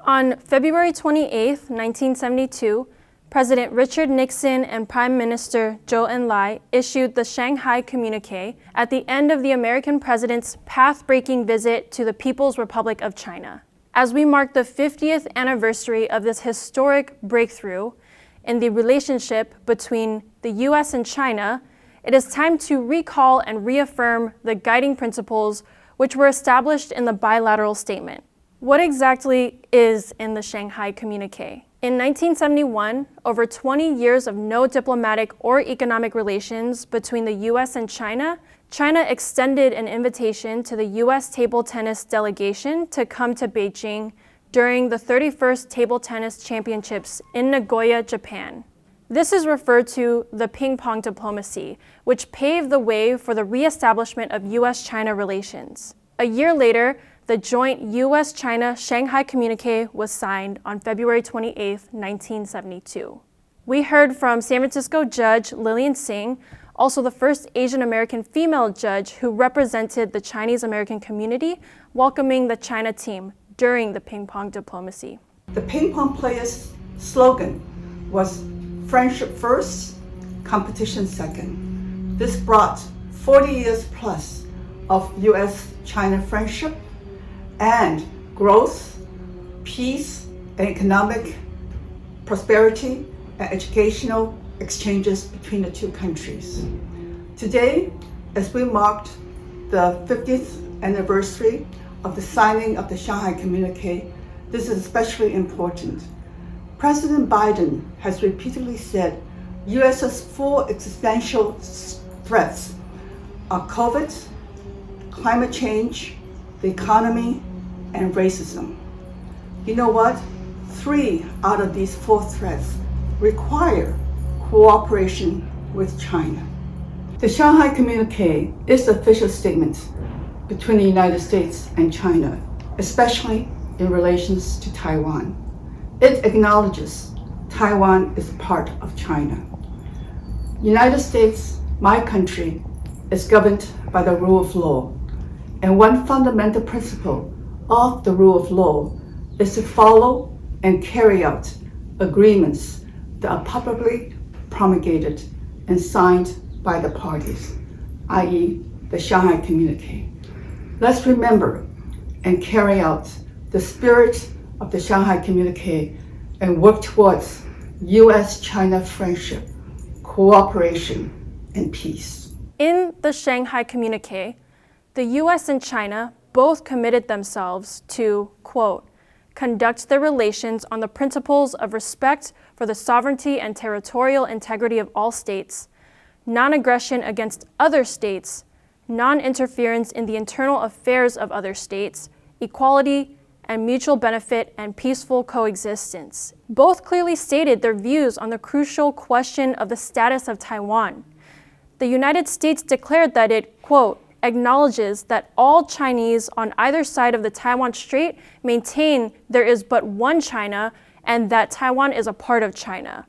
On February 28, 1972, President Richard Nixon and Prime Minister Zhou Enlai issued the Shanghai Communique at the end of the American president's path-breaking visit to the People's Republic of China. As we mark the 50th anniversary of this historic breakthrough in the relationship between the U.S. and China, it is time to recall and reaffirm the guiding principles which were established in the bilateral statement. What exactly is in the Shanghai Communique? In 1971, over 20 years of no diplomatic or economic relations between the U.S. and China, China extended an invitation to the U.S. table tennis delegation to come to Beijing during the 31st Table Tennis Championships in Nagoya, Japan. This is referred to the ping pong diplomacy, which paved the way for the reestablishment of U.S.-China relations. A year later, the joint U.S.-China Shanghai Communique was signed on February 28, 1972. We heard from San Francisco Judge Lillian Singh, also the first Asian American female judge who represented the Chinese American community, welcoming the China team during the ping pong diplomacy. The ping pong players' slogan was "Friendship first, competition second." This brought 40 years plus of U.S.-China friendship and growth, peace, and economic prosperity and educational exchanges between the two countries. Today, as we marked the 50th anniversary of the signing of the Shanghai Communique, this is especially important. President Biden has repeatedly said U.S.'s four existential threats are COVID, climate change, the economy, and racism. You know what? 3 out of these 4 threats require cooperation with China. The Shanghai Communique is the official statement between the United States and China, especially in relations to Taiwan. It acknowledges Taiwan is part of China. United States, my country, is governed by the rule of law, and one fundamental principle of the rule of law is to follow and carry out agreements that are publicly promulgated and signed by the parties, i.e. the Shanghai Communique. Let's remember and carry out the spirit of the Shanghai Communique and work towards U.S.-China friendship, cooperation, and peace. In the Shanghai Communique, the U.S. and China both committed themselves to, quote, conduct their relations on the principles of respect for the sovereignty and territorial integrity of all states, non-aggression against other states, non-interference in the internal affairs of other states, equality and mutual benefit and peaceful coexistence. Both clearly stated their views on the crucial question of the status of Taiwan. The United States declared that it, quote, acknowledges that all Chinese on either side of the Taiwan Strait maintain there is but one China and that Taiwan is a part of China.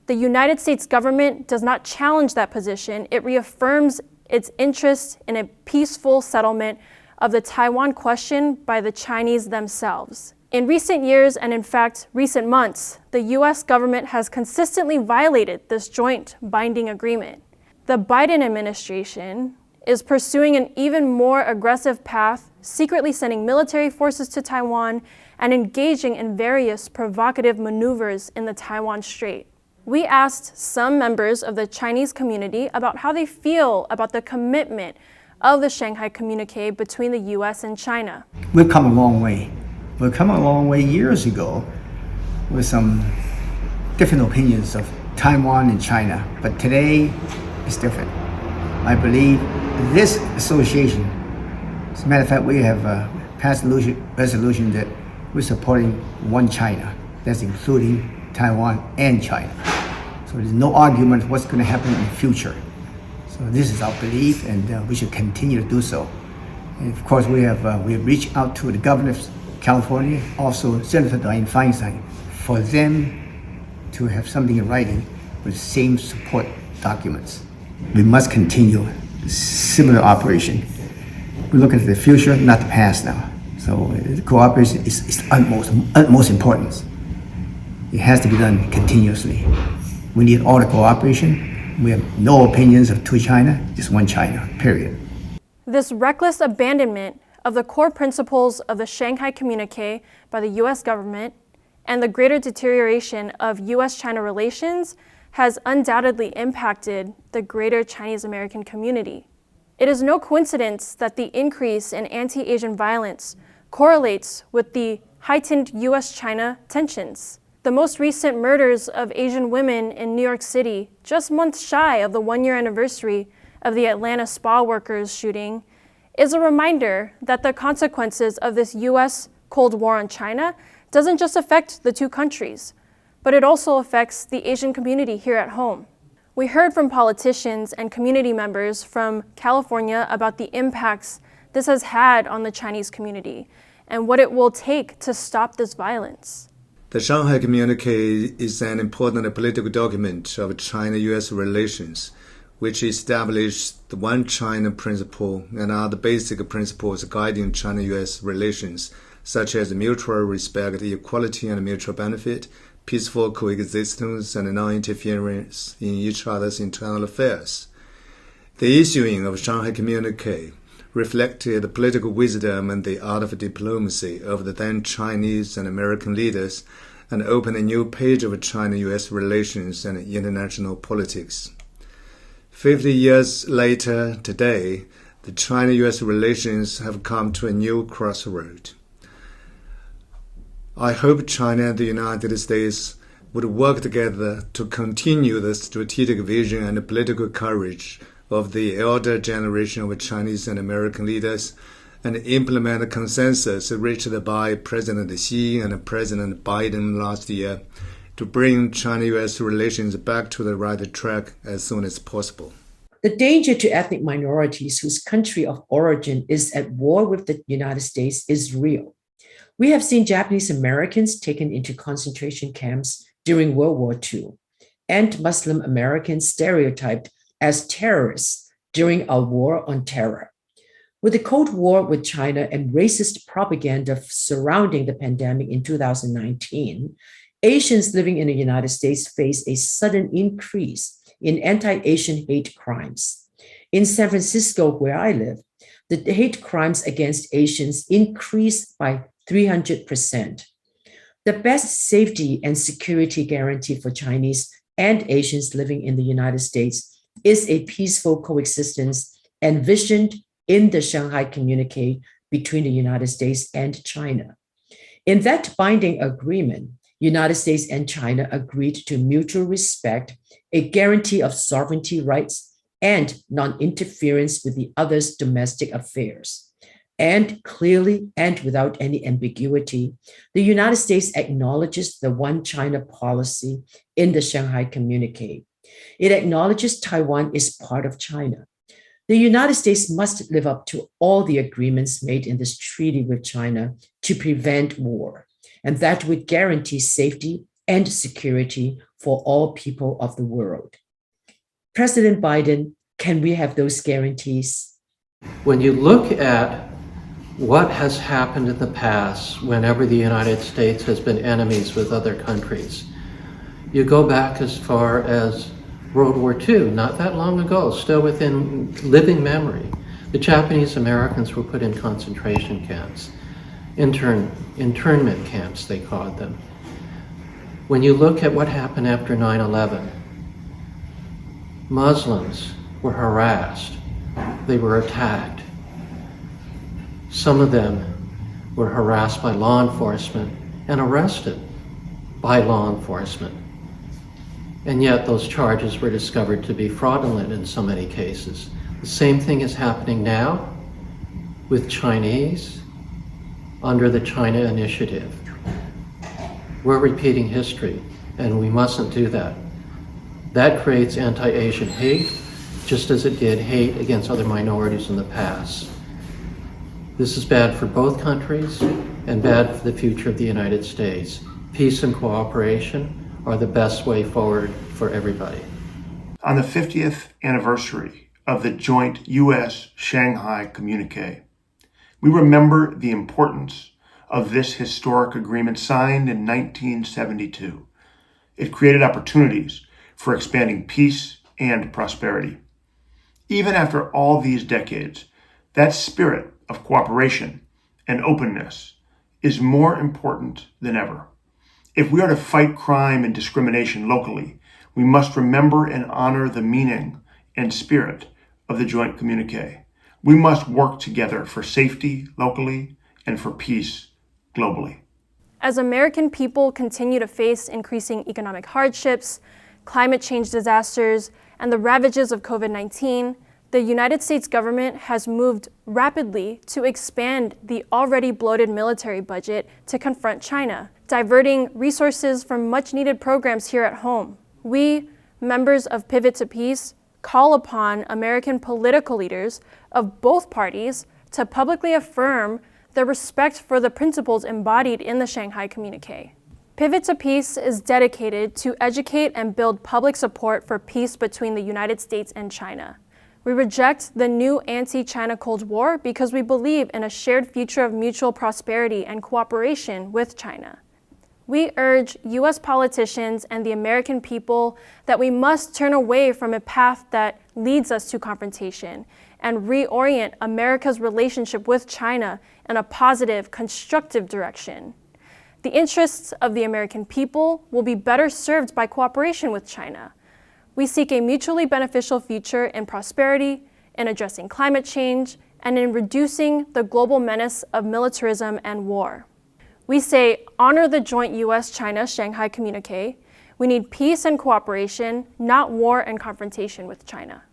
The United States government does not challenge that position. It reaffirms its interest in a peaceful settlement of the Taiwan question by the Chinese themselves. In recent years, and in fact recent months, the U.S. government has consistently violated this joint binding agreement. The Biden administration is pursuing an even more aggressive path, secretly sending military forces to Taiwan and engaging in various provocative maneuvers in the Taiwan Strait. We asked some members of the Chinese community about how they feel about the commitment of the Shanghai Communique between the U.S. and China. We've come a long way. We've come a long way years ago with some different opinions of Taiwan and China, but today it's different. I believe this association, as a matter of fact, we have passed a resolution that we're supporting one China. That's including Taiwan and China. So there's no argument what's going to happen in the future. So this is our belief, and we should continue to do so. And of course, we have reached out to the governor of California, also Senator Dianne Feinstein, for them to have something in writing with the same support documents. We must continue similar operation. We look at the future, not the past now. So cooperation is utmost importance. It has to be done continuously. We need all the cooperation. We have no opinions of two China, just one China, period. This reckless abandonment of the core principles of the Shanghai Communique by the U.S. government and the greater deterioration of U.S.-China relations has undoubtedly impacted the greater Chinese-American community. It is no coincidence that the increase in anti-Asian violence correlates with the heightened U.S.-China tensions. The most recent murders of Asian women in New York City, just months shy of the one-year anniversary of the Atlanta spa workers shooting, is a reminder that the consequences of this U.S. Cold War on China doesn't just affect the two countries, but it also affects the Asian community here at home. We heard from politicians and community members from California about the impacts this has had on the Chinese community and what it will take to stop this violence. The Shanghai Communique is an important political document of China-U.S. relations, which established the One China principle and other basic principles guiding China-U.S. relations, such as mutual respect, equality, and mutual benefit, peaceful coexistence, and non-interference in each other's internal affairs. The issuing of Shanghai Communique reflected the political wisdom and the art of diplomacy of the then Chinese and American leaders and opened a new page of China-U.S. relations and international politics. 50 years later, today, the China-U.S. relations have come to a new crossroad. I hope China and the United States would work together to continue the strategic vision and political courage of the elder generation of Chinese and American leaders and implement the consensus reached by President Xi and President Biden last year to bring China-U.S. relations back to the right track as soon as possible. The danger to ethnic minorities whose country of origin is at war with the United States is real. We have seen Japanese Americans taken into concentration camps during World War II and Muslim Americans stereotyped as terrorists during our war on terror. With the Cold War with China and racist propaganda surrounding the pandemic in 2019, Asians living in the United States face a sudden increase in anti-Asian hate crimes. In San Francisco, where I live, the hate crimes against Asians increased by 300%. The best safety and security guarantee for Chinese and Asians living in the United States is a peaceful coexistence envisioned in the Shanghai Communique between the United States and China. In that binding agreement, United States and China agreed to mutual respect, a guarantee of sovereignty rights, and non-interference with the other's domestic affairs. And clearly and without any ambiguity, the United States acknowledges the One China policy in the Shanghai Communique. It acknowledges Taiwan is part of China. The United States must live up to all the agreements made in this treaty with China to prevent war, and that would guarantee safety and security for all people of the world. President Biden, can we have those guarantees? When you look at what has happened in the past whenever the United States has been enemies with other countries, you go back as far as World War II, not that long ago, still within living memory. The Japanese Americans were put in concentration camps, internment camps, they called them. When you look at what happened after 9/11, Muslims were harassed, they were attacked. Some of them were harassed by law enforcement and arrested by law enforcement. And yet those charges were discovered to be fraudulent in so many cases. The same thing is happening now with Chinese under the China Initiative. We're repeating history, and we mustn't do that. That creates anti-Asian hate, just as it did hate against other minorities in the past. This is bad for both countries and bad for the future of the United States. Peace and cooperation are the best way forward for everybody. On the 50th anniversary of the joint U.S. Shanghai Communique, We remember the importance of this historic agreement signed in 1972. It created opportunities for expanding peace and prosperity. Even after all these decades, that spirit of cooperation and openness is more important than ever. If we are to fight crime and discrimination locally, we must remember and honor the meaning and spirit of the joint communique. We must work together for safety locally and for peace globally. As American people continue to face increasing economic hardships, climate change disasters, and the ravages of COVID-19, the United States government has moved rapidly to expand the already bloated military budget to confront China, diverting resources from much-needed programs here at home. We, members of Pivot to Peace, call upon American political leaders of both parties to publicly affirm their respect for the principles embodied in the Shanghai Communique. Pivot to Peace is dedicated to educate and build public support for peace between the United States and China. We reject the new anti-China Cold War because we believe in a shared future of mutual prosperity and cooperation with China. We urge U.S. politicians and the American people that we must turn away from a path that leads us to confrontation and reorient America's relationship with China in a positive, constructive direction. The interests of the American people will be better served by cooperation with China. We seek a mutually beneficial future in prosperity, in addressing climate change, and in reducing the global menace of militarism and war. We say, honor the joint U.S.-China Shanghai Communique. We need peace and cooperation, not war and confrontation with China.